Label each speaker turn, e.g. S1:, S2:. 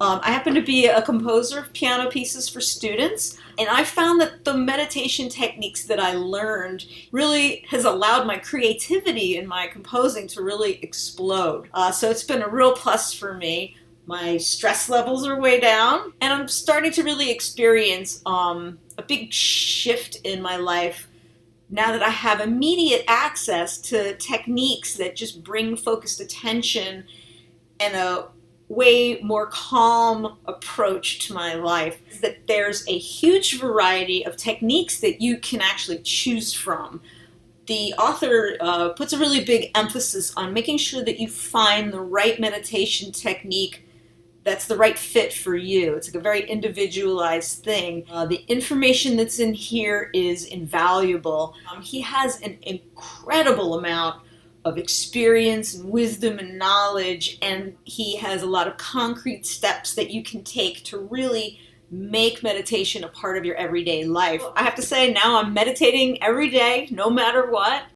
S1: I happen to be a composer of piano pieces for students, and I found that the meditation techniques that I learned really has allowed my creativity in my composing to really explode. So it's been a real plus for me. My stress levels are way down, and I'm starting to really experience a big shift in my life now that I have immediate access to techniques that just bring focused attention and a way more calm approach to my life. That there's a huge variety of techniques that you can actually choose from. The author puts a really big emphasis on making sure that you find the right meditation technique that's the right fit for you. It's like a very individualized thing. The information that's in here is invaluable. He has an incredible amount of experience and wisdom and knowledge, and he has a lot of concrete steps that you can take to really make meditation a part of your everyday life. I have to say, now I'm meditating every day, no matter what.